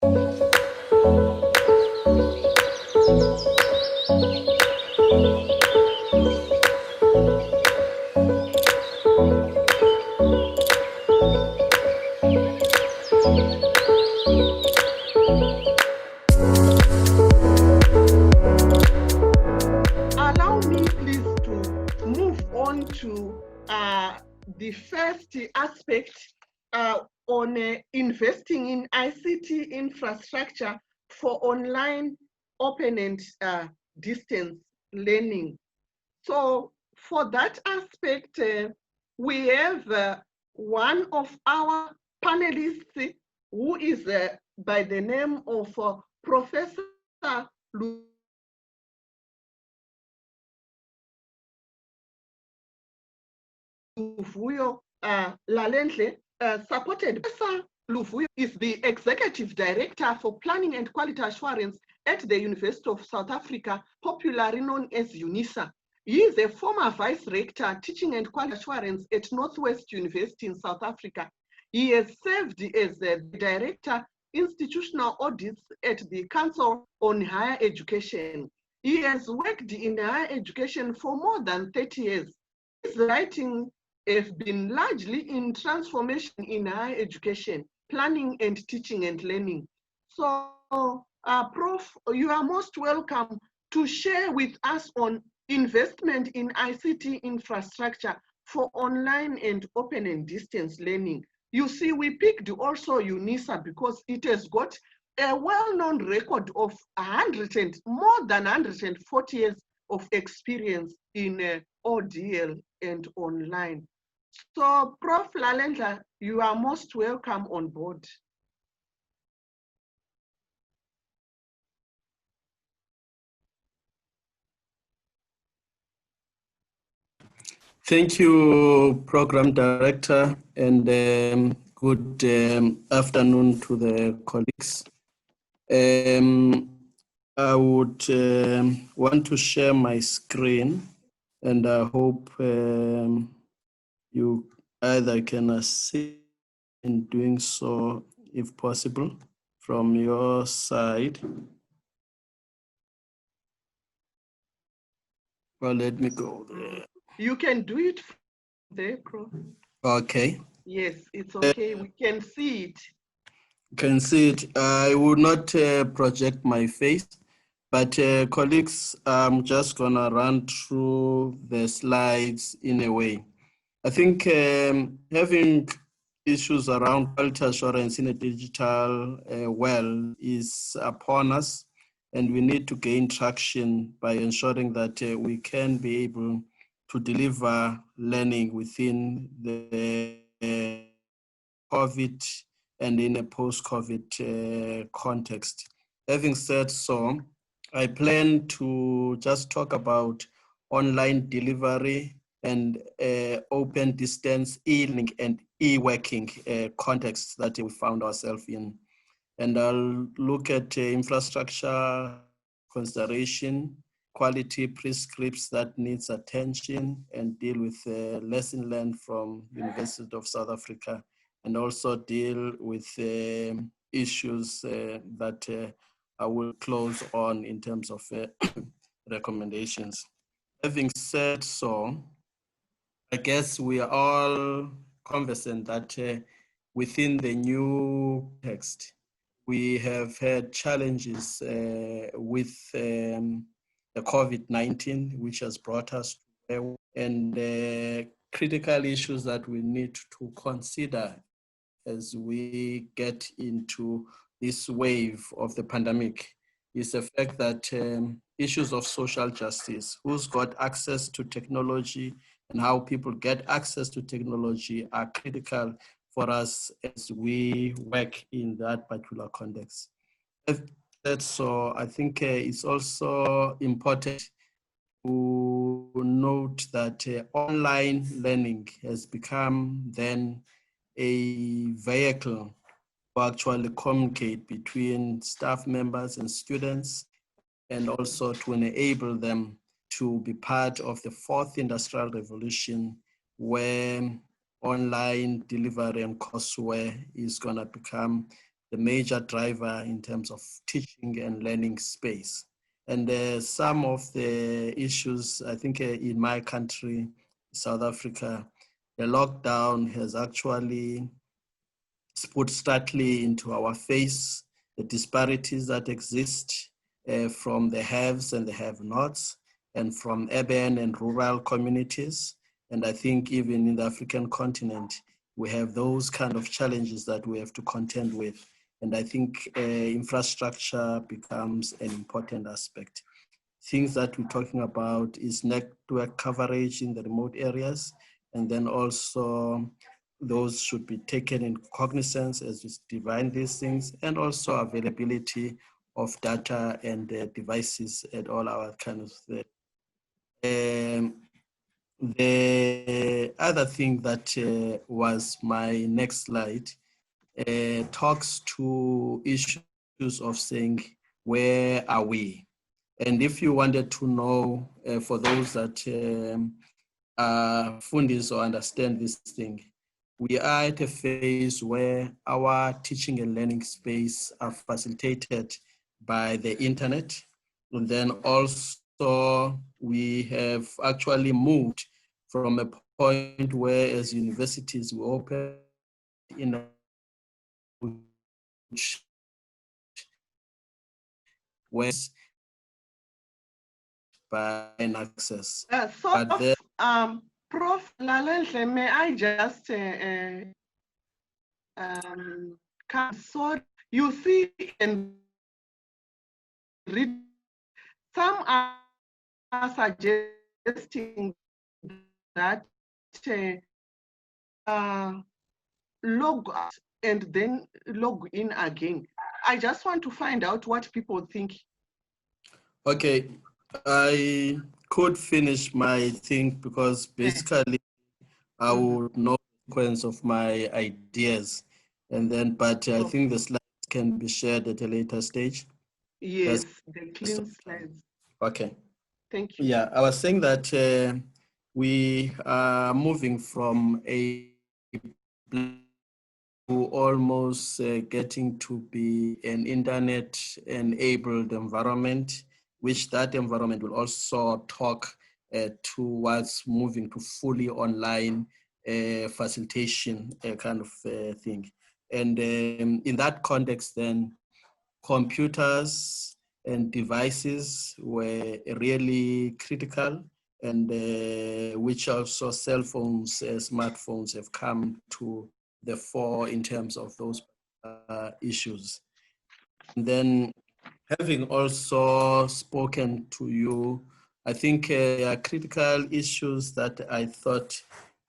Allow me please to move on to the first aspect on investing in ICT infrastructure for online open and distance learning. So for that aspect, we have one of our panelists who is by the name of Professor Luvuyo Lalendle, supported. Professor Luvuyo is the Executive Director for Planning and Quality Assurance at the University of South Africa, popularly known as Unisza. He is a former Vice Rector, Teaching and Quality Assurance at Northwest University in South Africa. He has served as the Director, Institutional Audits at the Council on Higher Education. He has worked in higher education for more than 30 years. His writing has been largely in transformation in higher education, planning and teaching and learning. So, Prof, you are most welcome to share with us on investment in ICT infrastructure for online and open and distance learning. You see, we picked also Unisza because it has got a well-known record of more than 140 years of experience in ODL and online. So, Prof. Lalendle, you are most welcome on board. Thank you, Program Director, and good afternoon to the colleagues. I would want to share my screen, and I hope you either can assist in doing so, if possible, from your side. Well, let me go there. You can do it from there, Prof. Okay. Yes, it's okay. We can see it. Can see it. I will not project my face, but colleagues, I'm just gonna run through the slides in a way. I think having issues around quality assurance in a digital world is upon us, and we need to gain traction by ensuring that we can be able to deliver learning within the COVID and in a post-COVID context. Having said so, I plan to just talk about online delivery and open distance e-learning and e-working contexts that we found ourselves in. And I'll look at infrastructure consideration, quality prescripts that needs attention, and deal with lesson learned from University of South Africa, and also deal with issues that I will close on in terms of recommendations. Having said so, I guess we are all conversant that within the new text, we have had challenges with the COVID-19, which has brought us to where, and critical issues that we need to consider as we get into this wave of the pandemic is the fact that issues of social justice, who's got access to technology and how people get access to technology are critical for us as we work in that particular context. So I think it's also important to note that online learning has become then a vehicle to actually communicate between staff members and students, and also to enable them to be part of the fourth industrial revolution, where online delivery and courseware is going to become the major driver in terms of teaching and learning space. And some of the issues, I think in my country, South Africa, the lockdown has actually put starkly into our face the disparities that exist from the haves and the have-nots, and from urban and rural communities. And I think even in the African continent, we have those kind of challenges that we have to contend with. And I think infrastructure becomes an important aspect. Things that we're talking about is network coverage in the remote areas, and then also those should be taken in cognizance as we define these things, and also availability of data and devices at all our kind of the other thing that was my next slide talks to issues of saying, where are we? And if you wanted to know, for those that are fundis or understand this thing, we are at a phase where our teaching and learning space are facilitated by the internet. And then also we have actually moved from a point where as universities we open in where by access. Prof. Lalendle, may I just sorry, you see, and read, some are suggesting that log out and then log in again. I just want to find out what people think. Okay, I could finish my thing because basically I would know the consequence of my ideas, and then, but I think the slides can be shared at a later stage. Yes, the clean slides. Okay. Thank you. Yeah, I was saying that we are moving from a almost getting to be an internet-enabled environment, which that environment will also talk towards moving to fully online facilitation kind of thing. And in that context, then computers and devices were really critical, and which also cell phones, smartphones have come to the fore in terms of those issues. And then, having also spoken to you, I think there are critical issues that I thought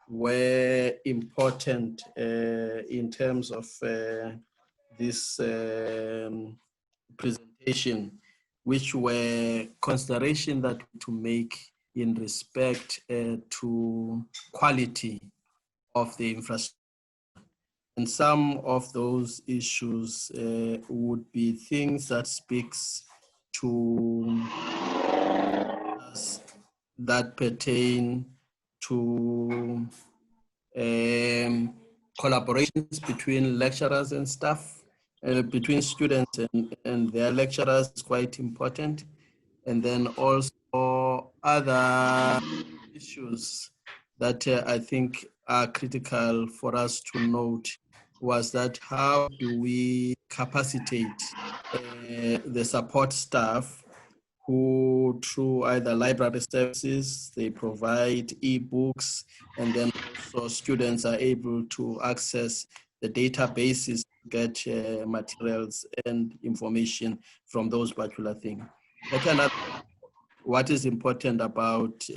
were important in terms of this presentation, which were consideration that to make in respect to quality of the infrastructure. And some of those issues would be things that speaks to that pertain to collaborations between lecturers and staff, between students and their lecturers is quite important. And then also other issues that I think are critical for us to note was that how do we capacitate the support staff who, through either library services, they provide e-books, and then also students are able to access the databases to get materials and information from those particular things. Like another, what is important about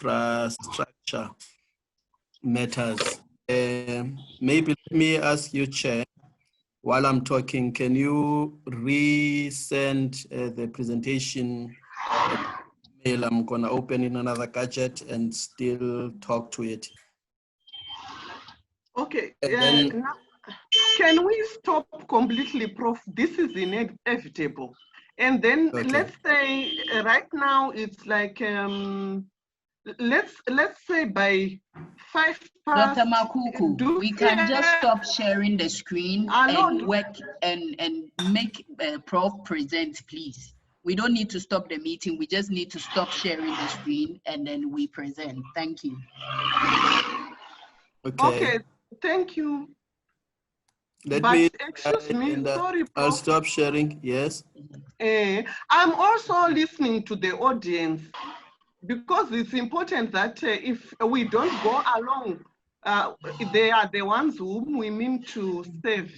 infrastructure matters. Maybe let me ask you, Chair, while I'm talking, can you resend the presentation mail? I'm going to open in another gadget and still talk to it. Okay. Now, can we stop completely, Prof? This is inevitable. And then let's say right now it's like let's say by 5 past. Dr. Makuku, we can just stop sharing the screen and work and make Prof present, please. We don't need to stop the meeting. We just need to stop sharing the screen and then we present. Thank you. Okay, thank you. Excuse me, sorry, Prof. I'll stop sharing, yes. I'm also listening to the audience because it's important that if we don't go along, they are the ones whom we mean to save.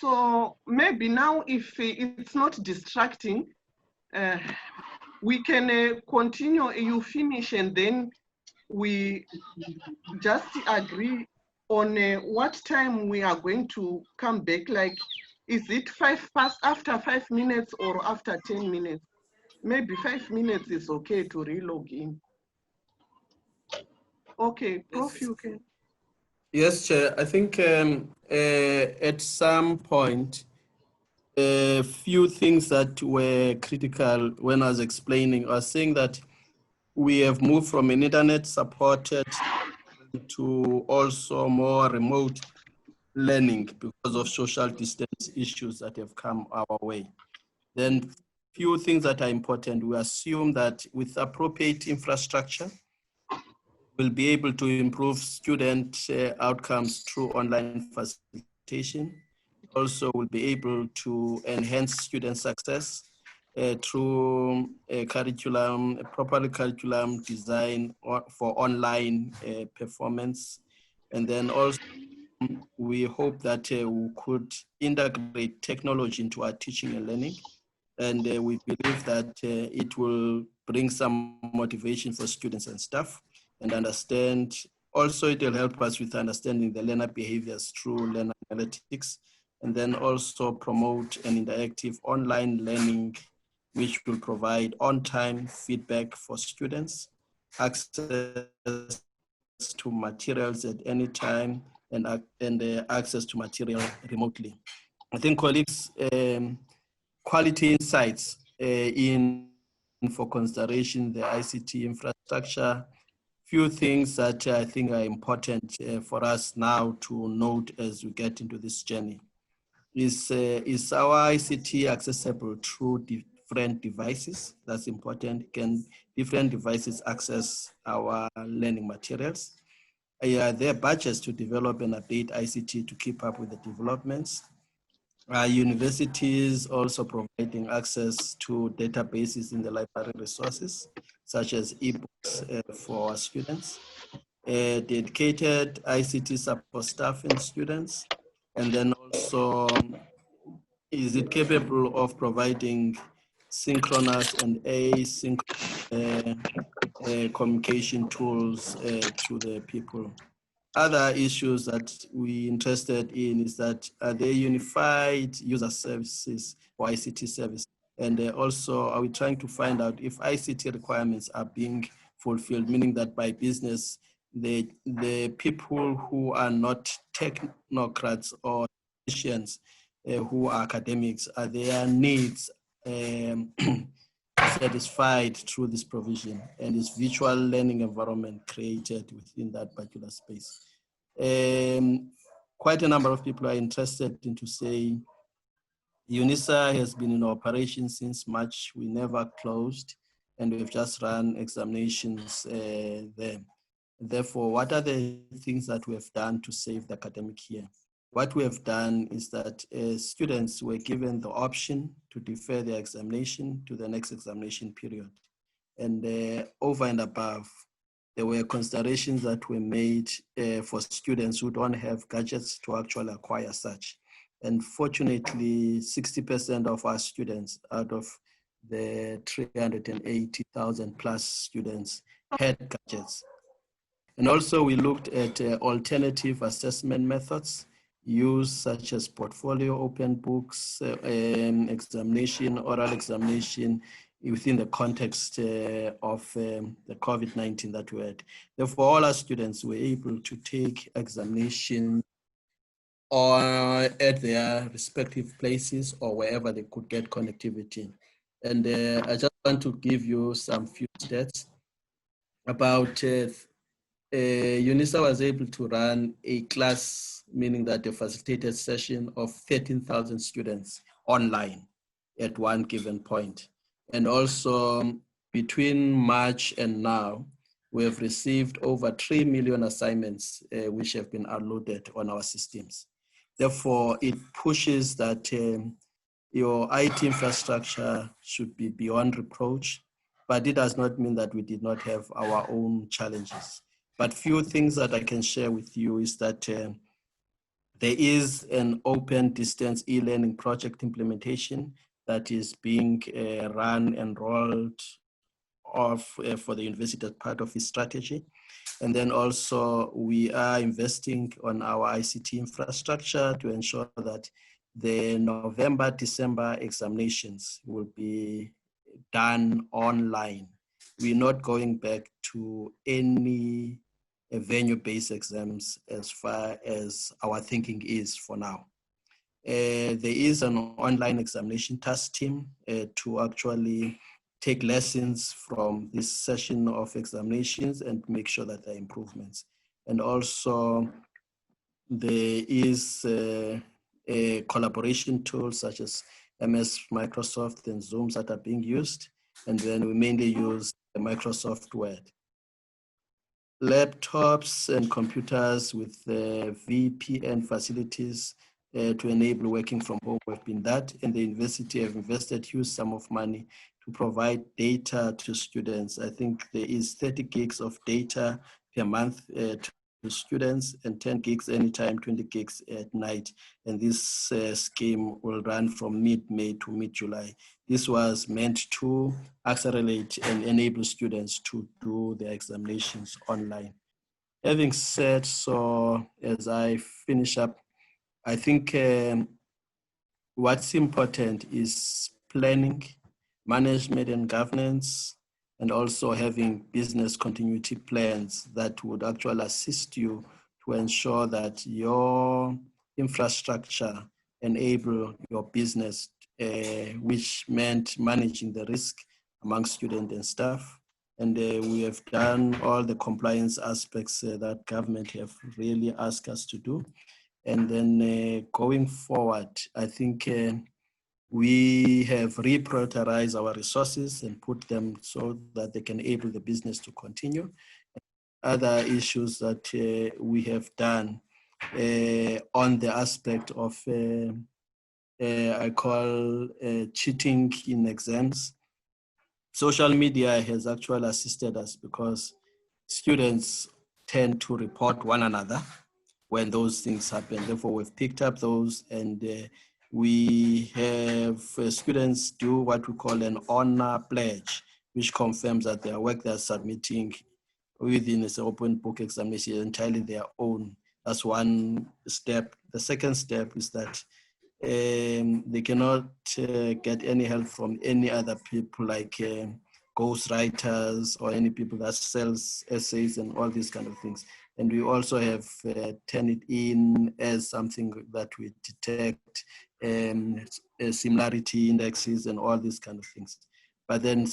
So maybe now if it's not distracting, we can continue, you finish and then we just agree on what time we are going to come back. Like, is it 5 past after 5 minutes or after 10 minutes? Maybe 5 minutes is okay to relog in. Okay, Prof, you can. Yes, Chair. I think at some point, a few things that were critical when I was explaining, I was saying that we have moved from an internet supported to also more remote learning because of social distance issues that have come our way. Then few things that are important. We assume that with appropriate infrastructure, we'll be able to improve student outcomes through online facilitation. Also, we'll be able to enhance student success through a proper curriculum design for online performance. And then also, we hope that we could integrate technology into our teaching and learning. And we believe that it will bring some motivation for students and staff and understand. Also, it will help us with understanding the learner behaviors through learner analytics, and then also promote an interactive online learning, which will provide on-time feedback for students, access to materials at any time, and access to material remotely. I think colleagues, quality insights in for consideration, the ICT infrastructure, few things that I think are important for us now to note as we get into this journey. Is our ICT accessible through different devices? That's important. Can different devices access our learning materials? Are there budgets to develop and update ICT to keep up with the developments? Universities also providing access to databases in the library resources, such as ebooks for our students, dedicated ICT support staff and students, and then also, is it capable of providing synchronous and asynchronous communication tools to the people? Other issues that we're interested in is that are there unified user services or ICT service? And also, are we trying to find out if ICT requirements are being fulfilled, meaning that by business, the people who are not technocrats or technicians who are academics, are their needs satisfied through this provision, and is virtual learning environment created within that particular space? Quite a number of people are interested in to say Unisza has been in operation since March. We never closed, and we've just run examinations there. Therefore, what are the things that we have done to save the academic year? What we have done is that students were given the option to defer their examination to the next examination period. And over and above, there were considerations that were made for students who don't have gadgets to actually acquire such. And fortunately, 60% of our students out of the 380,000 plus students had gadgets. And also we looked at alternative assessment methods used, such as portfolio, open books, examination, oral examination within the context of the COVID-19 that we had. Therefore, all our students were able to take examination at their respective places or wherever they could get connectivity. And I just want to give you some few stats. about Unisza was able to run a class, meaning that a facilitated session of 13,000 students online at one given point. And also between March and now, we have received over 3 million assignments which have been uploaded on our systems. Therefore, it pushes that your IT infrastructure should be beyond reproach, but it does not mean that we did not have our own challenges. But few things that I can share with you is that there is an open distance e-learning project implementation that is being run and rolled off for the university as part of its strategy. And then also we are investing on our ICT infrastructure to ensure that the November, December examinations will be done online. We're not going back to any venue-based exams as far as our thinking is for now. There is an online examination task team to actually take lessons from this session of examinations and make sure that there are improvements. And also there is a collaboration tool such as MS Microsoft and Zooms that are being used. And then we mainly use the Microsoft Word. Laptops and computers with VPN facilities to enable working from home have been that, and the university have invested huge sum of money to provide data to students. I think there is 30 gigs of data per month to students and 10 gigs anytime, 20 gigs at night. And this scheme will run from mid-May to mid-July. This was meant to accelerate and enable students to do their examinations online. Having said so, as I finish up, I think what's important is planning, management and governance, and also having business continuity plans that would actually assist you to ensure that your infrastructure enable your business, which meant managing the risk among students and staff. And we have done all the compliance aspects that government have really asked us to do. And then going forward, I think we have reprioritized our resources and put them so that they can enable the business to continue. Other issues that we have done on the aspect of, I call cheating in exams. Social media has actually assisted us because students tend to report one another when those things happen. Therefore, we've picked up those, and we have students do what we call an honor pledge, which confirms that their work they're submitting within this open book examination is entirely their own. That's one step. The second step is that they cannot get any help from any other people like ghostwriters or any people that sells essays and all these kind of things. And we also have turned it in as something that we detect similarity indexes and all these kind of things. But then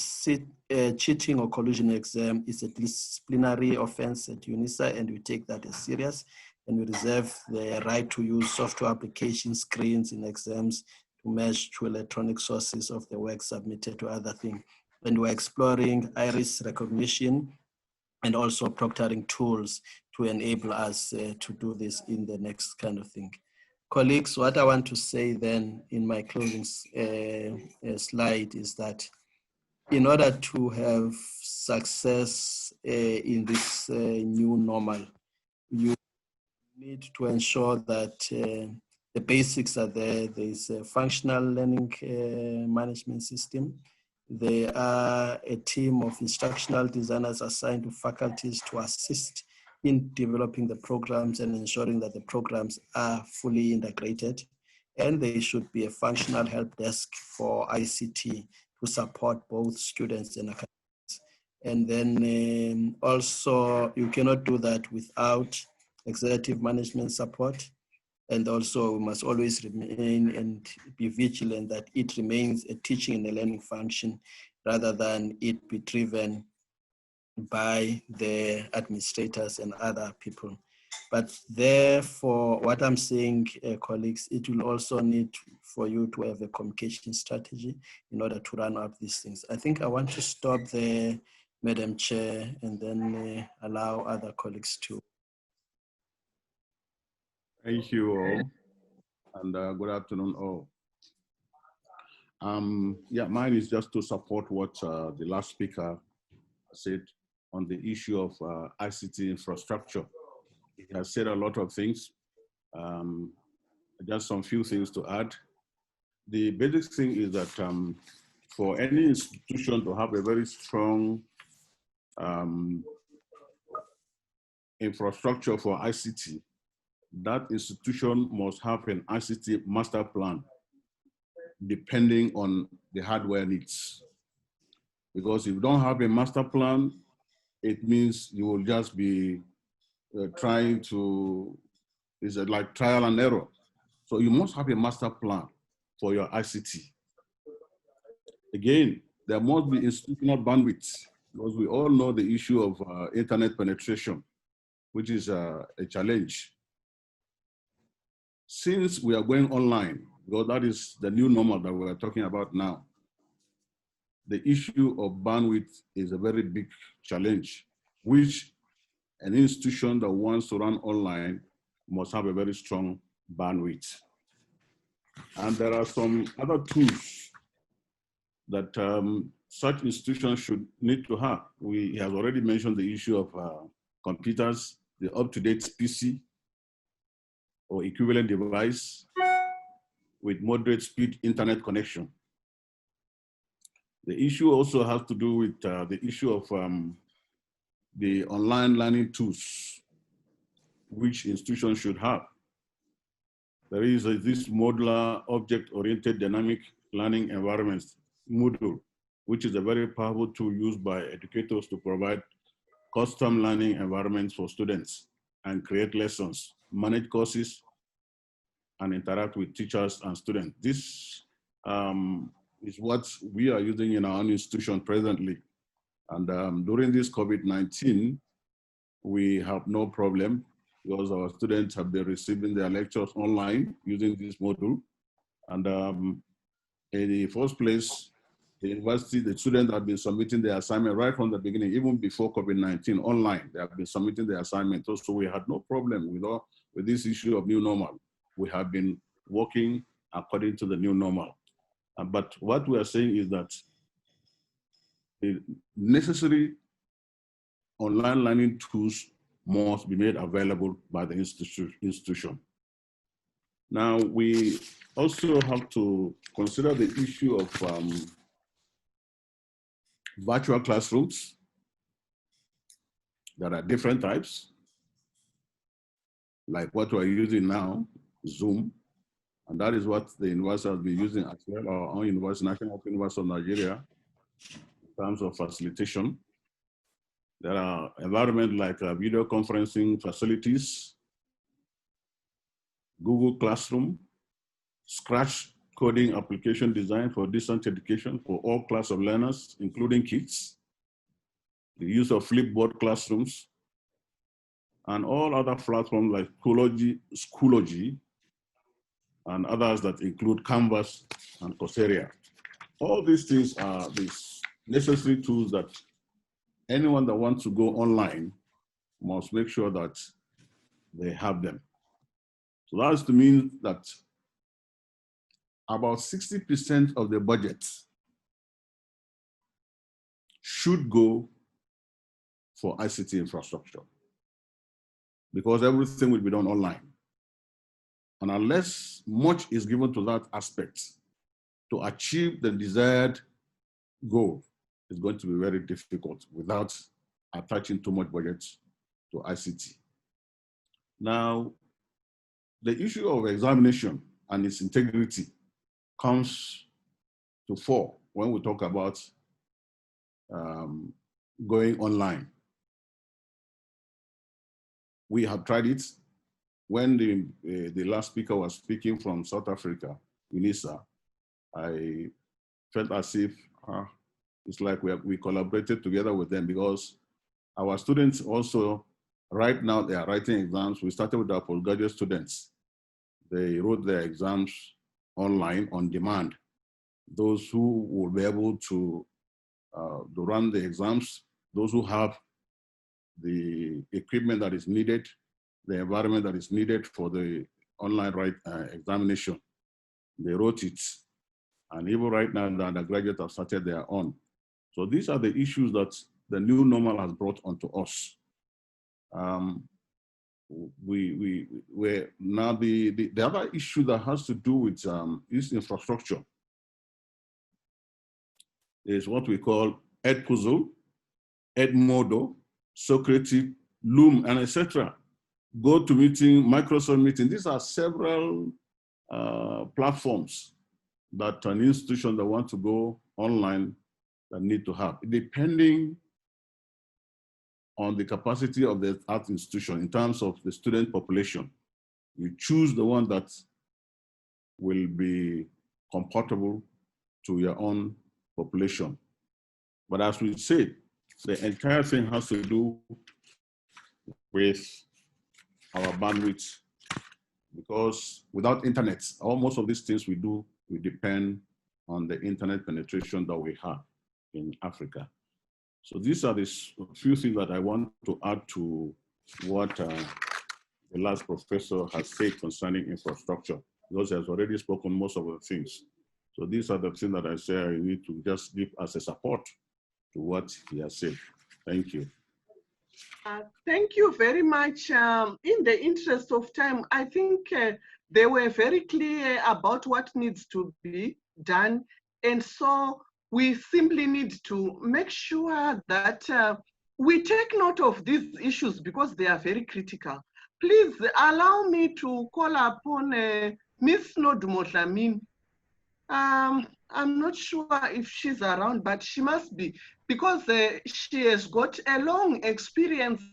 cheating or collusion exam is a disciplinary offense at Unisza, and we take that as serious. And we reserve the right to use software application screens in exams to match to electronic sources of the work submitted to other things. And we're exploring iris recognition and also proctoring tools to enable us to do this in the next kind of thing. Colleagues, what I want to say then in my closing slide is that in order to have success in this new normal, you need to ensure that the basics are there. There is a functional learning management system. There are a team of instructional designers assigned to faculties to assist in developing the programs and ensuring that the programs are fully integrated. And there should be a functional help desk for ICT to support both students and academics. And then also you cannot do that without executive management support. And also we must always remain and be vigilant that it remains a teaching and a learning function rather than it be driven by the administrators and other people. But therefore, what I'm saying, colleagues, it will also need for you to have a communication strategy in order to run up these things. I think I want to stop there, Madam Chair, and then allow other colleagues to. Thank you all, and good afternoon all. Yeah, mine is just to support what the last speaker said on the issue of ICT infrastructure. He has said a lot of things. Just some few things to add. The basic thing is that for any institution to have a very strong infrastructure for ICT, that institution must have an ICT master plan depending on the hardware needs. Because if you don't have a master plan, it means you will just be trying to, it's like trial and error. So you must have a master plan for your ICT. Again, there must be institutional bandwidth, because we all know the issue of internet penetration, which is a challenge. Since we are going online, because that is the new normal that we're talking about now, the issue of bandwidth is a very big challenge, which an institution that wants to run online must have a very strong bandwidth. And there are some other tools that such institutions should need to have. We have already mentioned the issue of computers, the up-to-date PC or equivalent device with moderate speed internet connection. The issue also has to do with the issue of the online learning tools, which institutions should have. There is this modular object-oriented dynamic learning environments, Moodle, which is a very powerful tool used by educators to provide custom learning environments for students and create lessons, manage courses, and interact with teachers and students. This is what we are using in our own institution presently. And during this COVID-19, we have no problem because our students have been receiving their lectures online using this module. And in the first place, the university, the students have been submitting their assignment right from the beginning, even before COVID-19 online. They have been submitting their assignment. So we had no problem with this issue of new normal. We have been working according to the new normal. But what we are saying is that the necessary online learning tools must be made available by the institution. Now, we also have to consider the issue of virtual classrooms. There are different types, like what we're using now, Zoom, and that is what the university has been using as well, our own university, National University of Nigeria, in terms of facilitation. There are environments like video conferencing facilities, Google Classroom, Scratch coding application design for distance education for all class of learners, including kids, the use of Flipboard classrooms, and all other platforms like Schoology, and others that include Canvas and Coursera. All these things are these necessary tools that anyone that wants to go online must make sure that they have them. So that's to mean that about 60% of the budget should go for ICT infrastructure, because everything will be done online. And unless much is given to that aspect to achieve the desired goal, it's going to be very difficult without attaching too much budget to ICT. Now, the issue of examination and its integrity comes to fore when we talk about going online. We have tried it. When the last speaker was speaking from South Africa, Unisza, I felt as if it's like we collaborated together with them, because Our students also, right now, they are writing exams. We started with our postgraduate students. They wrote their exams online on demand. Those who will be able to run the exams, those who have the equipment that is needed, the environment that is needed for the online examination, they wrote it. And even right now, the undergraduates have started their own. So these are the issues that the new normal has brought onto us. Now the other issue that has to do with this infrastructure is what we call Edpuzzle, Edmodo, Socrates, Loom, and etc. Go to meeting, Microsoft meeting. These are several platforms that an institution that want to go online that need to have, depending on the capacity of the art institution in terms of the student population. You choose the one that will be compatible to your own population. But as we said, the entire thing has to do with our bandwidth, because without internet, most of these things we do, we depend on the internet penetration that we have in Africa. So these are the few things that I want to add to what the last professor has said concerning infrastructure, because he has already spoken most of the things. So these are the things that I say I need to just give as a support to what he has said. Thank you. Thank you very much. In the interest of time, I think they were very clear about what needs to be done. And so we simply need to make sure that we take note of these issues because they are very critical. Please allow me to call upon Ms. Nodumo Dhlamini. I'm not sure if she's around, but she must be, because she has got a long experience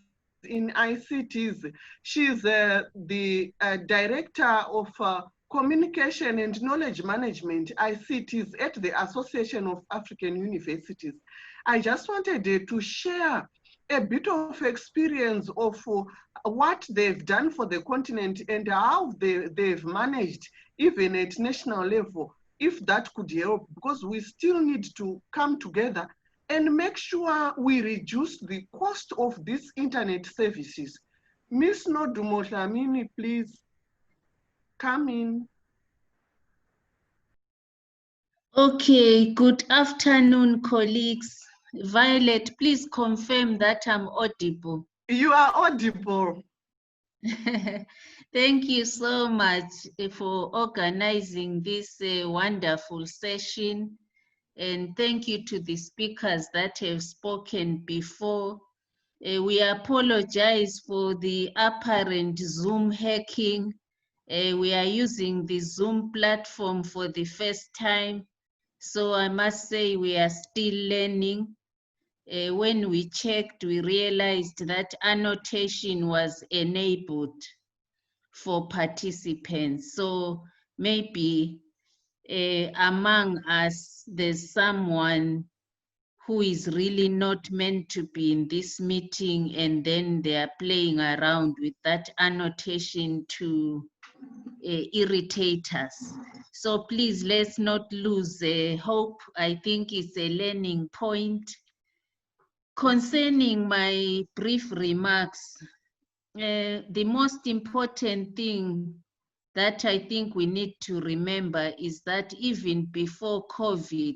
in ICTs. She's the Director of Communication and Knowledge Management, ICTs, at the Association of African Universities. I just wanted to share a bit of experience of what they've done for the continent and how they've managed, even at national level, if that could help, because we still need to come together and make sure we reduce the cost of these internet services. Ms. Nodumo Dhlamini, please come in. Okay, good afternoon, colleagues. Violet, please confirm that I'm audible. You are audible. Thank you so much for organizing this wonderful session. And thank you to the speakers that have spoken before. We apologize for the apparent Zoom hacking. We are using the Zoom platform for the first time. So I must say we are still learning. When we checked, we realized that annotation was enabled for participants. So maybe among us, there's someone who is really not meant to be in this meeting, and then they are playing around with that annotation to irritate us. So please, let's not lose hope. I think it's a learning point. Concerning my brief remarks, the most important thing that I think we need to remember is that even before COVID,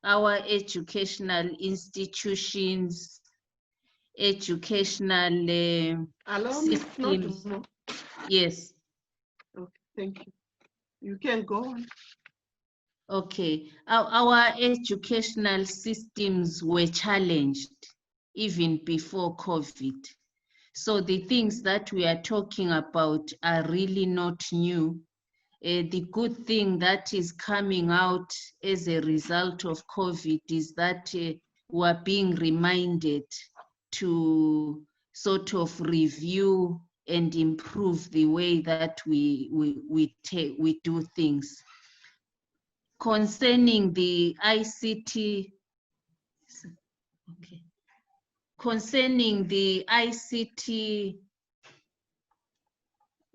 our educational institutions, educational systems. Yes. Okay, thank you. You can go on. Okay, our educational systems were challenged even before COVID. So the things that we are talking about are really not new. The good thing that is coming out as a result of COVID is that we are being reminded to sort of review and improve the way that we do things. Concerning the ICT, okay. concerning the ICT.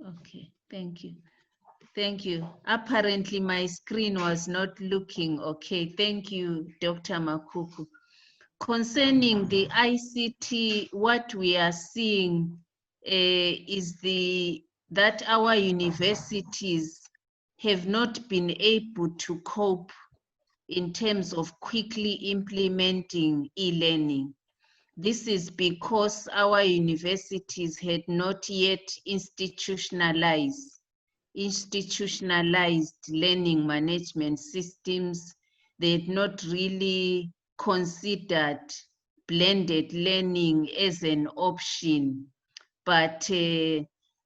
Okay, thank you. Thank you. Apparently my screen was not looking okay. Thank you, Dr. Makuku. Concerning the ICT, what we are seeing is that our universities have not been able to cope in terms of quickly implementing e-learning. This is because our universities had not yet institutionalized learning management systems. They had not really considered blended learning as an option. But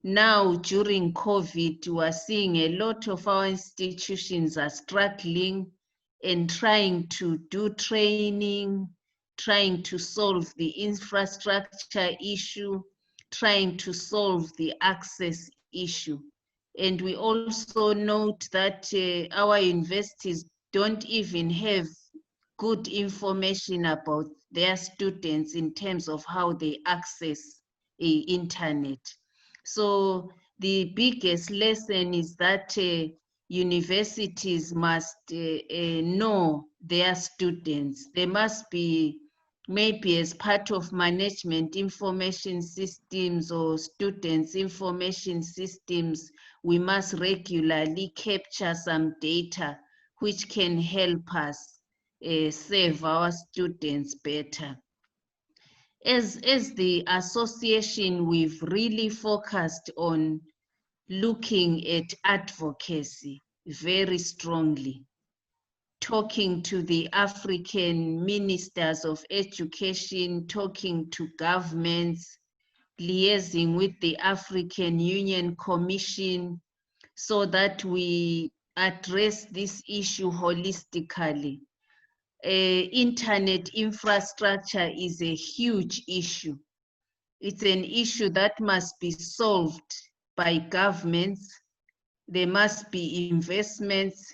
now during COVID, we are seeing a lot of our institutions are struggling and trying to do training, trying to solve the infrastructure issue, trying to solve the access issue. And we also note that our universities don't even have good information about their students in terms of how they access the internet. So the biggest lesson is that universities must know their students. They must be, maybe as part of management information systems or students information systems, we must regularly capture some data which can help us serve our students better. As the association, we've really focused on looking at advocacy very strongly, talking to the African ministers of education, talking to governments, liaising with the African Union Commission, so that we address this issue holistically. Internet infrastructure is a huge issue. It's an issue that must be solved by governments. There must be investments.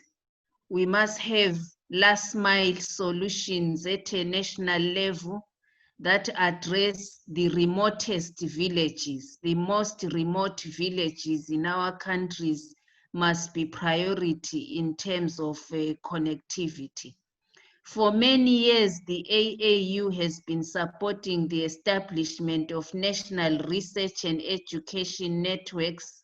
We must have last mile solutions at a national level that address the remotest villages. The most remote villages in our countries must be priority in terms of connectivity. For many years, the AAU has been supporting the establishment of national research and education networks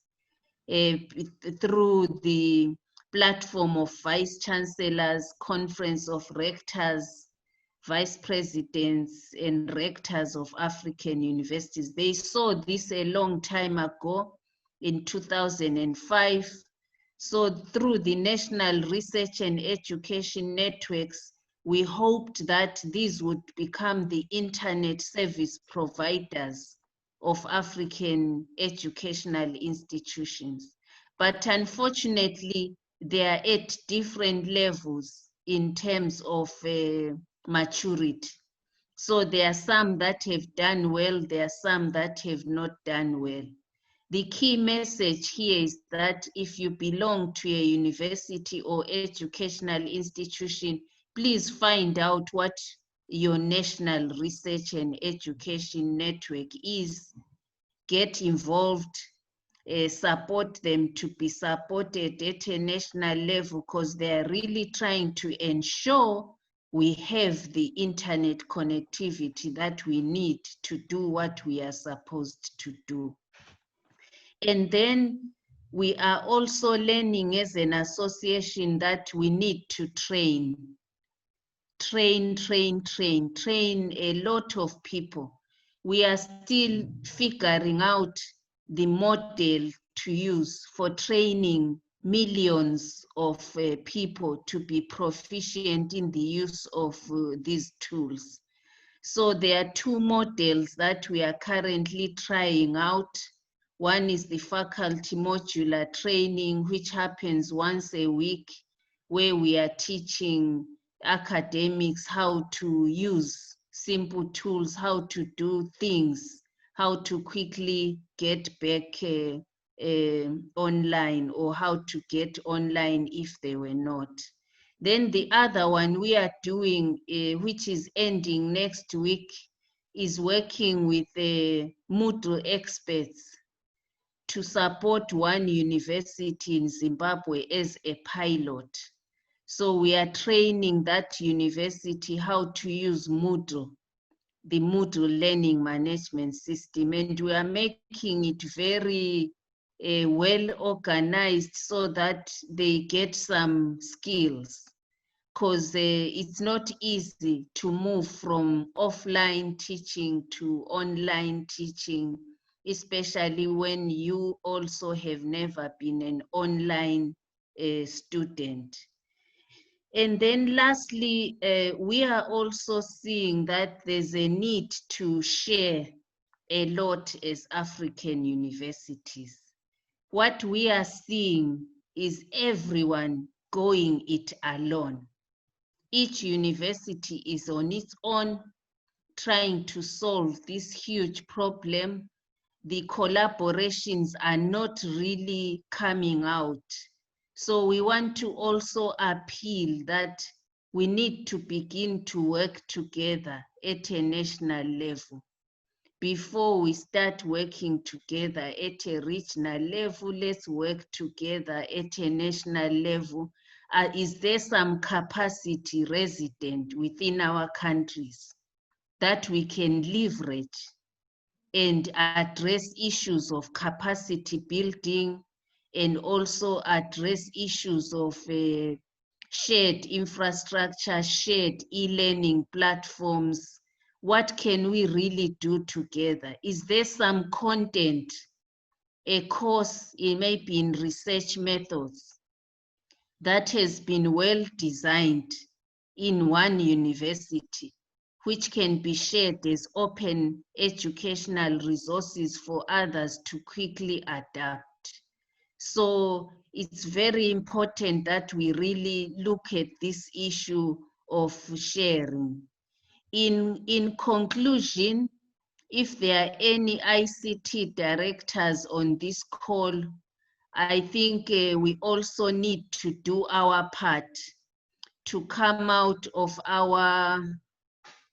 through the platform of Vice Chancellors, Conference of Rectors, Vice Presidents, and Rectors of African universities. They saw this a long time ago in 2005. So through the National Research and Education Networks, we hoped that these would become the internet service providers of African educational institutions. But unfortunately, they are at different levels in terms of maturity. So there are some that have done well, there are some that have not done well. The key message here is that if you belong to a university or educational institution, please find out what your national research and education network is, get involved, support them to be supported at a national level, because they are really trying to ensure we have the internet connectivity that we need to do what we are supposed to do. And then we are also learning as an association that we need to train a lot of people. We are still figuring out the model to use for training millions of people to be proficient in the use of these tools. So there are two models that we are currently trying out. One is the faculty modular training, which happens once a week, where we are teaching academics how to use simple tools, how to do things, how to quickly get back online, or how to get online if they were not. Then the other one we are doing, which is ending next week, is working with the Moodle experts to support one university in Zimbabwe as a pilot. So we are training that university how to use Moodle, the Moodle learning management system, and we are making it very well organized so that they get some skills, because it's not easy to move from offline teaching to online teaching, especially when you also have never been an online student. And then lastly, we are also seeing that there's a need to share a lot as African universities. What we are seeing is everyone going it alone. Each university is on its own, trying to solve this huge problem. The collaborations are not really coming out. So we want to also appeal that we need to begin to work together at a national level. Before we start working together at a regional level, let's work together at a national level. Is there some capacity resident within our countries that we can leverage and address issues of capacity building, and also address issues of shared infrastructure, shared e-learning platforms? What can we really do together? Is there some content, a course, it may be in research methods, that has been well designed in one university, which can be shared as open educational resources for others to quickly adapt? So it's very important that we really look at this issue of sharing. In conclusion, if there are any ICT directors on this call, I think we also need to do our part to come out of our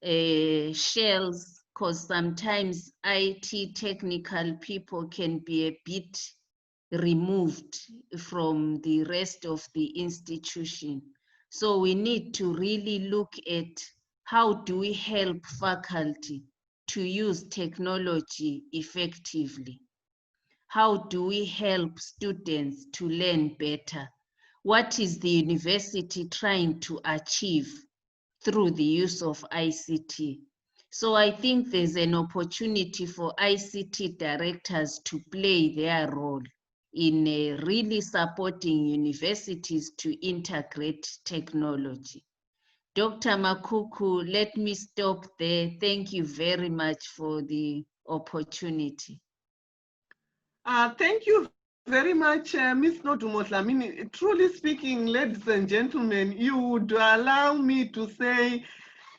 shells, because sometimes IT technical people can be a bit removed from the rest of the institution. So we need to really look at how do we help faculty to use technology effectively? How do we help students to learn better? What is the university trying to achieve through the use of ICT? So I think there's an opportunity for ICT directors to play their role in really supporting universities to integrate technology. Dr. Makuku, let me stop there. Thank you very much for the opportunity. Thank you very much, Ms. Nodumo Dhlamini. Truly speaking, ladies and gentlemen, you would allow me to say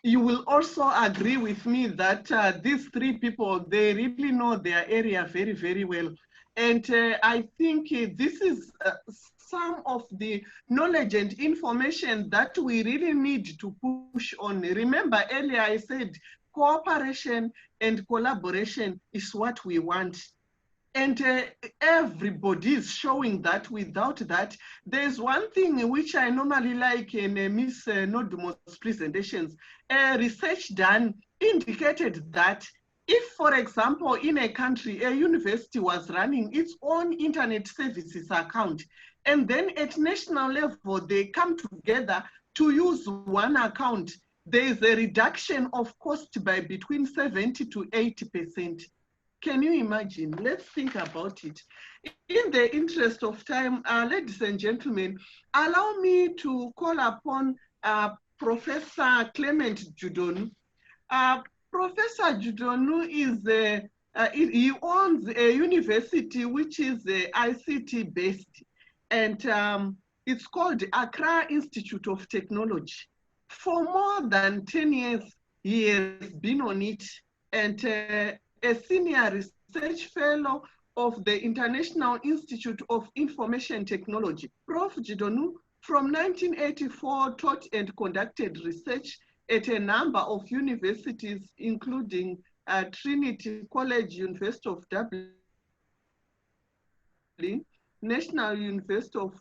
you will also agree with me that these three people, they really know their area very, very well. And I think this is some of the knowledge and information that we really need to push on. Remember earlier I said cooperation and collaboration is what we want. And everybody is showing that. Without that, there's one thing which I normally like in Ms. Nodumo's presentations. Research done indicated that if, for example, in a country, a university was running its own internet services account, and then at national level, they come together to use one account, there is a reduction of cost by between 70 to 80%. Can you imagine? Let's think about it. In the interest of time, ladies and gentlemen, allow me to call upon Professor Clement Dzidonu. Professor Dzidonu is he owns a university which is ICT based, and it's called Accra Institute of Technology. For more than 10 years, he has been on it, and a senior research fellow of the International Institute of Information Technology. Prof. Dzidonu, from 1984, taught and conducted research at a number of universities, including Trinity College, University of Dublin, National University of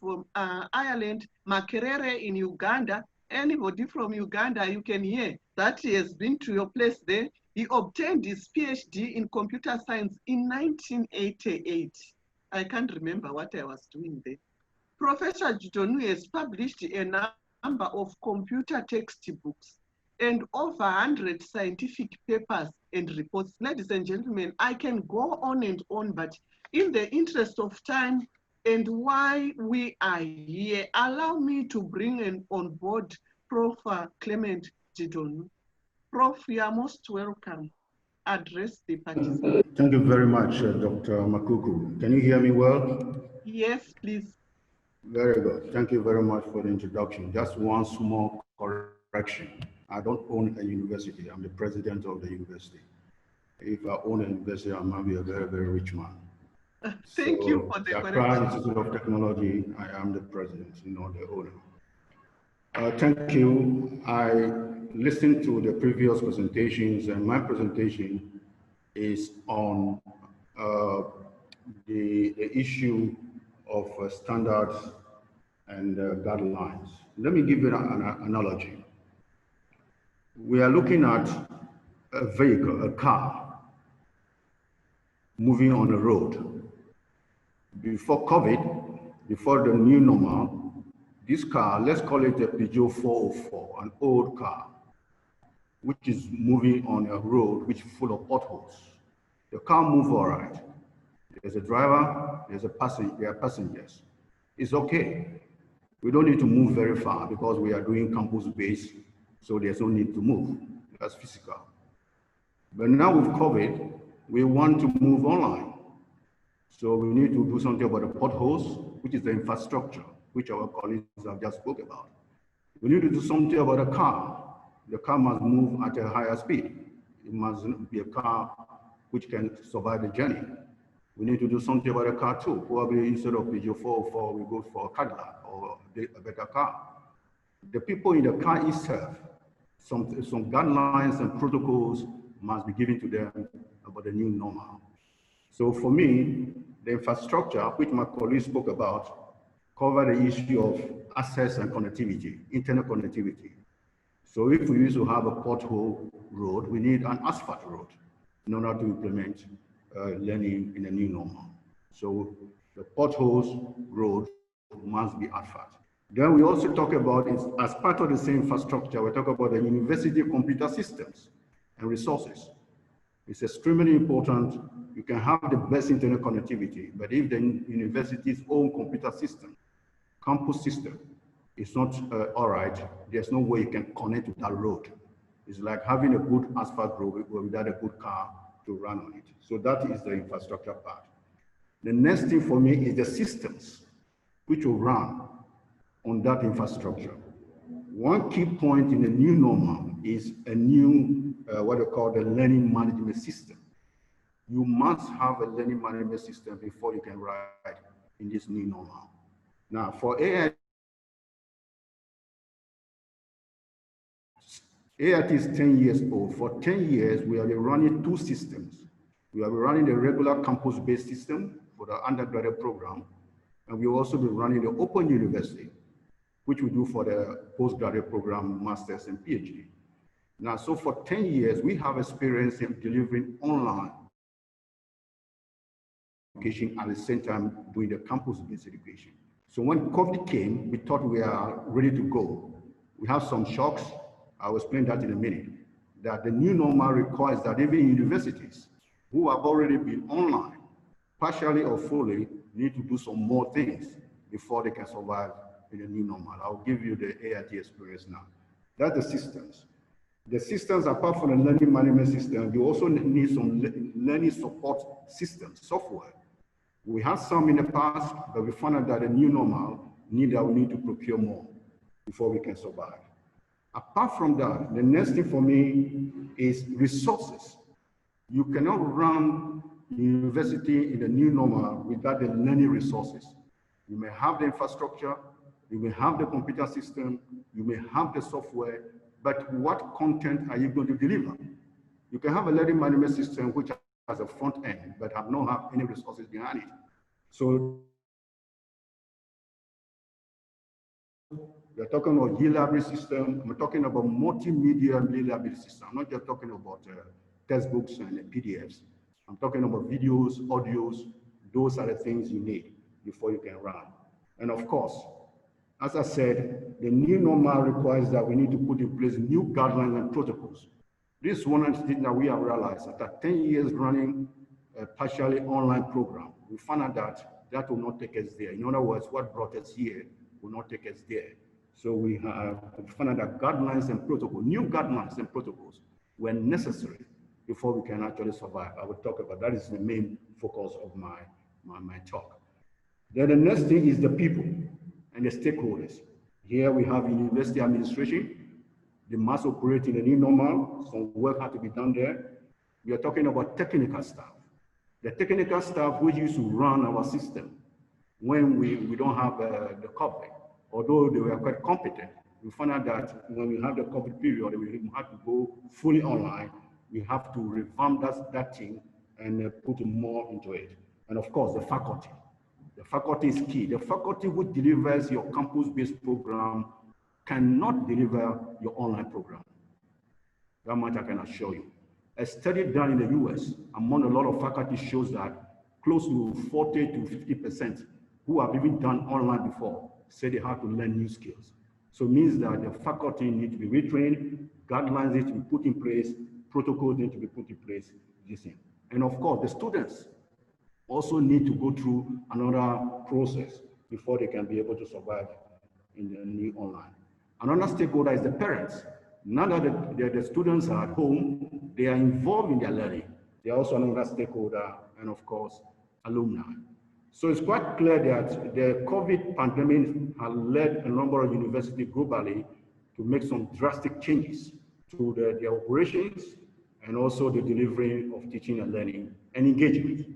Ireland, Makerere in Uganda. Anybody from Uganda, you can hear that he has been to your place there. He obtained his PhD in computer science in 1988. I can't remember what I was doing there. Professor Dzidonu has published a number of computer textbooks and over 100 scientific papers and reports. Ladies and gentlemen, I can go on and on, but in the interest of time and why we are here, allow me to bring on board Prof. Clement Dzidonu. Prof, you are most welcome. Address the participants. Thank you very much, Dr. Makuku. Can you hear me well? Yes, please. Very good. Thank you very much for the introduction. Just one small correction. I don't own a university. I'm the president of the university. If I own a university, I might be a very, very rich man. Thank you for the Accra Institute of Technology, I am the president, not the owner. Thank you. I listened to the previous presentations, and my presentation is on the issue of standards and guidelines. Let me give you an analogy. We are looking at a vehicle, a car, moving on the road. Before COVID, before the new normal, this car, let's call it a Peugeot 404, an old car, which is moving on a road which is full of potholes. The car moves all right. There's a driver, there's a passenger, there are passengers. It's okay. We don't need to move very far because we are doing campus-based, so there's no need to move. That's physical. But now with COVID, we want to move online. So we need to do something about the potholes, which is the infrastructure, which our colleagues have just spoke about. We need to do something about the car. The car must move at a higher speed. It must be a car which can survive the journey. We need to do something about the car too. Probably instead of Peugeot 404, we go for a Cadillac or a better car. The people in the car itself, some guidelines and protocols must be given to them about the new normal. So for me, the infrastructure, which my colleagues spoke about, cover the issue of access and connectivity, internet connectivity. So if we used to have a pothole road, we need an asphalt road in order to implement learning in a new normal. So the potholes road must be asphalt. Then we also talk about, as part of the same infrastructure, we talk about the university computer systems and resources. It's extremely important. You can have the best internet connectivity, but if the university's own computer system, campus system, is not all right, there's no way you can connect to that road. It's like having a good asphalt road without a good car to run on it. So that is the infrastructure part. The next thing for me is the systems which will run on that infrastructure. One key point in the new normal is a new, what they call the learning management system. You must have a learning management system before you can ride in this new normal. Now, for AIT is 10 years old. For 10 years, we have been running two systems. We have been running the regular campus-based system for the undergraduate program, and we also been running the open university, which we do for the postgraduate program, masters and PhD. Now, so for 10 years, we have experience in delivering online education at the same time doing the campus-based education. So when COVID came, we thought we are ready to go. We have some shocks. I'll explain that in a minute. That the new normal requires that even universities who have already been online, partially or fully, need to do some more things before they can survive in the new normal. I'll give you the AIT experience now. That's the systems. The systems, apart from the learning management system, you also need some learning support systems, software. We had some in the past, but we found out that the new normal we need to procure more before we can survive. Apart from that, the next thing for me is resources. You cannot run university in the new normal without the learning resources. You may have the infrastructure, you may have the computer system, you may have the software, but what content are you going to deliver? You can have a learning management system which has a front end, but have not have any resources behind it. So we're talking about e-library system. We're talking about multimedia e-library system. I'm not just talking about textbooks and PDFs. I'm talking about videos, audios. Those are the things you need before you can run. And of course, as I said, the new normal requires that we need to put in place new guidelines and protocols. This is one of the things that we have realized. After 10 years running a partially online program, we found out that that will not take us there. In other words, what brought us here will not take us there. So we have found out that guidelines and protocols, new guidelines and protocols were necessary before we can actually survive. I will talk about that. Is the main focus of my talk. Then the next thing is the people and the stakeholders. Here we have university administration. They must operate in a new normal. Some work had to be done there. We are talking about technical staff. The technical staff which used to run our system when we don't have the COVID, although they were quite competent. We found out that when we have the COVID period, we have to go fully online. We have to revamp that team and put more into it. And of course, the faculty. The faculty is key. The faculty which delivers your campus-based program cannot deliver your online program. That much I can assure you. A study done in the US among a lot of faculty shows that close to 40 to 50% who have even done online before say they have to learn new skills. So it means that the faculty need to be retrained, guidelines need to be put in place, protocols need to be put in place, this thing. And of course, the students also need to go through another process before they can be able to survive in the new online. Another stakeholder is the parents. Now that the students are at home, they are involved in their learning. They are also another stakeholder, and of course, alumni. So it's quite clear that the COVID pandemic has led a number of universities globally to make some drastic changes to their operations and also the delivery of teaching and learning and engagement,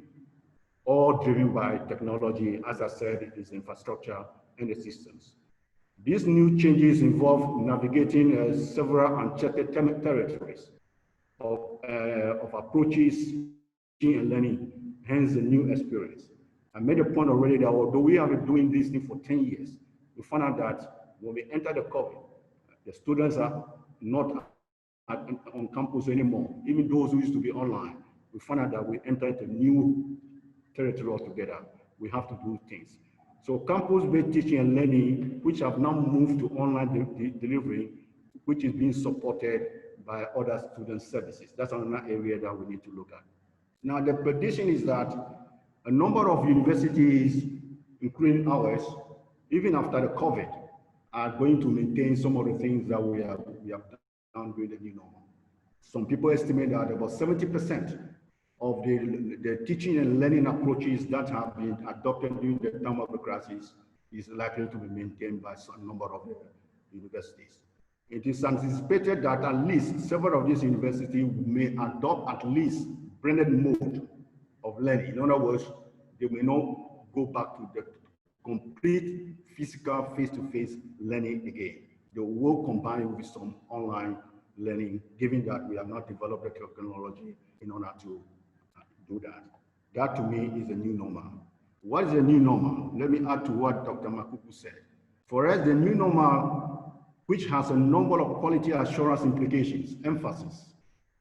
all driven by technology, as I said, its infrastructure and the systems. These new changes involve navigating several uncharted territories of approaches, teaching and learning, hence the new experience. I made a point already that although we have been doing this thing for 10 years, we found out that when we enter the COVID, the students are not on campus anymore. Even those who used to be online, we found out that we entered a new territory altogether. We have to do things. So campus-based teaching and learning, which have now moved to online delivery, which is being supported by other student services. That's another area that we need to look at. Now, the prediction is that a number of universities, including ours, even after the COVID, are going to maintain some of the things that we have done during the new normal. Some people estimate that about 70% of the teaching and learning approaches that have been adopted during the time of the crisis is likely to be maintained by some number of universities. It is anticipated that at least several of these universities may adopt at least blended mode of learning. In other words, they may not go back to the complete physical face-to-face learning again. They will combine it with some online learning, given that we have not developed the technology in order to do that. That to me is a new normal. What is the new normal? Let me add to what Dr. Makuku said. For us, the new normal, which has a number of quality assurance implications, emphasis.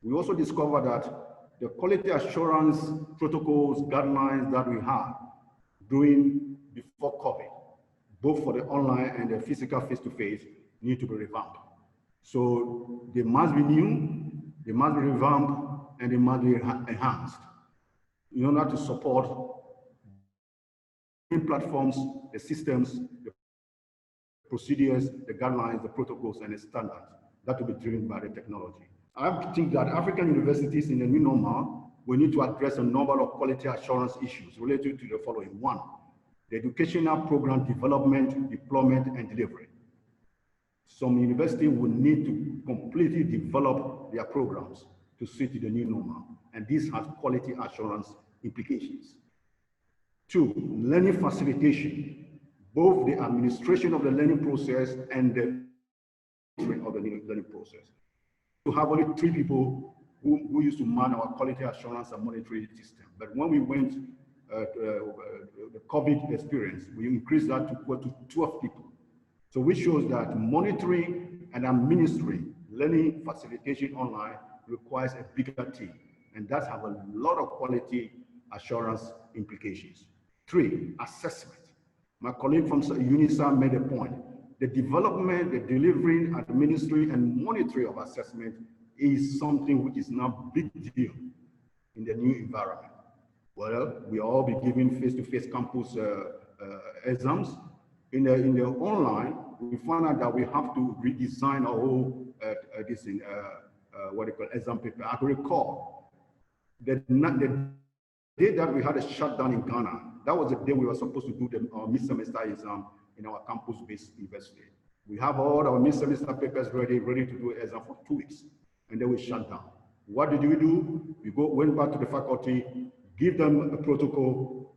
We also discovered that the quality assurance protocols, guidelines that we had during before COVID, both for the online and the physical face-to-face, need to be revamped. So they must be new, they must be revamped, and they must be enhanced in order to support the platforms, the systems, the procedures, the guidelines, the protocols, and the standards that will be driven by the technology. I think that African universities in the new normal will need to address a number of quality assurance issues related to the following. One, the educational program development, deployment, and delivery. Some universities will need to completely develop their programs to suit the new normal, and this has quality assurance implications. Two, learning facilitation, both the administration of the learning process and the of the learning process. To have only 3 people who used to man our quality assurance and monitoring system. But when we went the COVID experience, we increased that to 12 people. So which shows that monitoring and administering learning facilitation online requires a bigger team, and that has a lot of quality assurance implications. 3, assessment. My colleague from Unisza made a point. The development, the delivering, administering, and monitoring of assessment is something which is now a big deal in the new environment. Well, we all be giving face-to-face campus exams. In the online, we found out that we have to redesign our whole what they call exam paper. I can recall the day that we had a shutdown in Ghana. That was the day we were supposed to do our mid-semester exam in our campus-based university. We have all our mid-semester papers ready to do an exam for 2 weeks, and then we shut down. What did we do? We went back to the faculty, give them a protocol,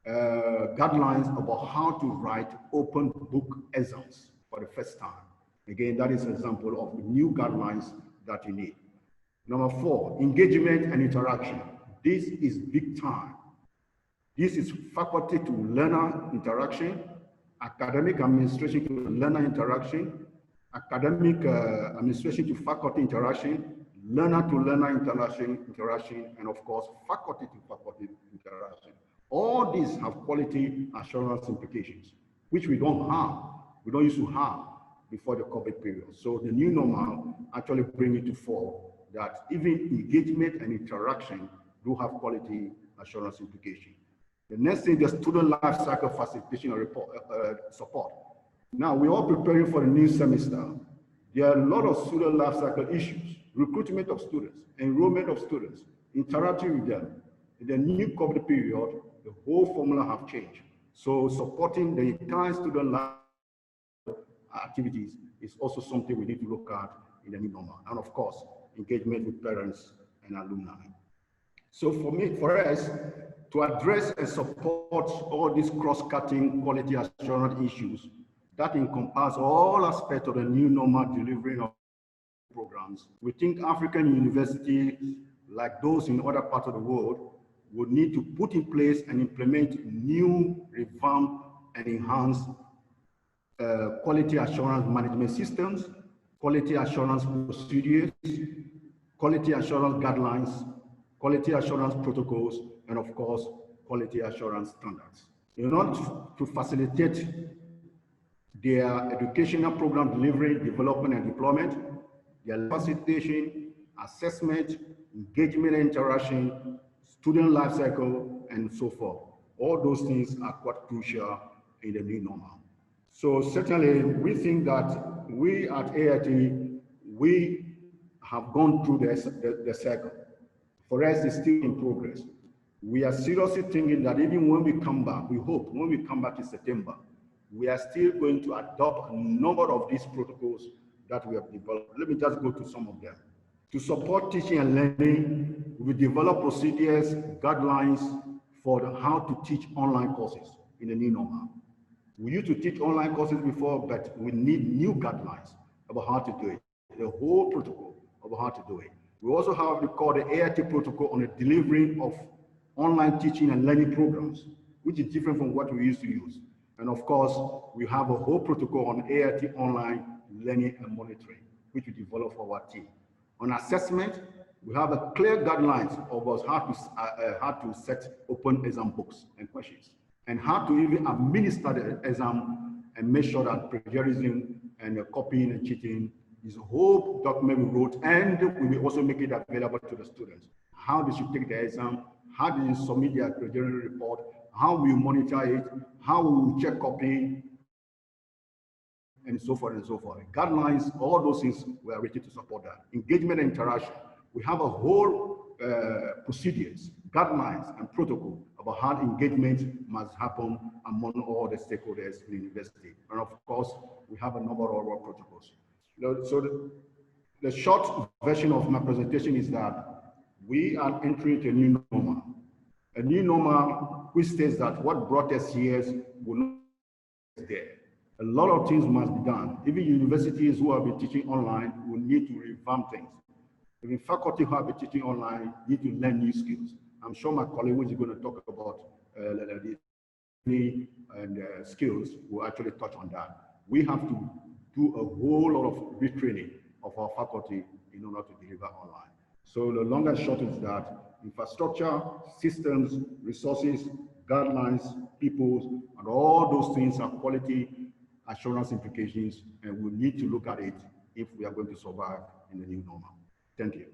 guidelines about how to write open book exams for the first time. Again, that is an example of new guidelines that you need. Number 4, engagement and interaction. This is big time. This is faculty to learner interaction, academic administration to learner interaction, academic administration to faculty interaction, learner to learner interaction, and of course, faculty to faculty interaction. All these have quality assurance implications, which we don't used to have before the COVID period. So the new normal actually bring it to fore that even engagement and interaction do have quality assurance implications. The next thing, the student life cycle facilitation and support. Now, we're all preparing for the new semester. There are a lot of student life cycle issues, recruitment of students, enrollment of students, interacting with them. In the new COVID period, the whole formula have changed. So supporting the entire student life activities is also something we need to look at in the new normal. And of course, engagement with parents and alumni. So for us, to address and support all these cross-cutting quality assurance issues that encompass all aspects of the new normal delivery of programs, we think African universities, like those in other parts of the world, would need to put in place and implement new, revamped, and enhanced quality assurance management systems, quality assurance procedures, quality assurance guidelines, quality assurance protocols, and of course, quality assurance standards. In order to facilitate their educational program delivery, development, and deployment, their facilitation, assessment, engagement and interaction, student life cycle, and so forth. All those things are quite crucial in the new normal. So certainly, we think that we at AIT, we have gone through the cycle. For us, it's still in progress. We are seriously thinking that even when we come back, we hope when we come back in September, we are still going to adopt a number of these protocols that we have developed. Let me just go to some of them. To support teaching and learning, we develop procedures, guidelines for how to teach online courses in the new normal. We used to teach online courses before, but we need new guidelines about how to do it, the whole protocol about how to do it. We also have what we call the AIT protocol on the delivery of online teaching and learning programs, which is different from what we used to use. And of course, we have a whole protocol on AIT online learning and monitoring, which we develop for our team. On assessment, we have a clear guidelines of how to set open exam books and questions, and how to even administer the exam and make sure that plagiarism and copying and cheating is a whole document we wrote, and we will also make it available to the students. How they should take the exam, how they submit their plagiarism report, how we monitor it, how we check copying, and so forth and so forth. Guidelines, all those things we are ready to support that. Engagement and interaction. We have a whole procedures, guidelines, and protocol about how engagement must happen among all the stakeholders in the university. And of course, we have a number of other protocols. So the short version of my presentation is that we are entering a new normal. A new normal which states that what brought us here will not be there. A lot of things must be done. Even universities who have been teaching online will need to revamp things. Even faculty who have been teaching online need to learn new skills. I'm sure my colleague who is going to talk about and skills will actually touch on that. We have to do a whole lot of retraining of our faculty in order to deliver online. So the long and short is that infrastructure, systems, resources, guidelines, people, and all those things are quality assurance implications, and we need to look at it if we are going to survive in the new normal. Thank you.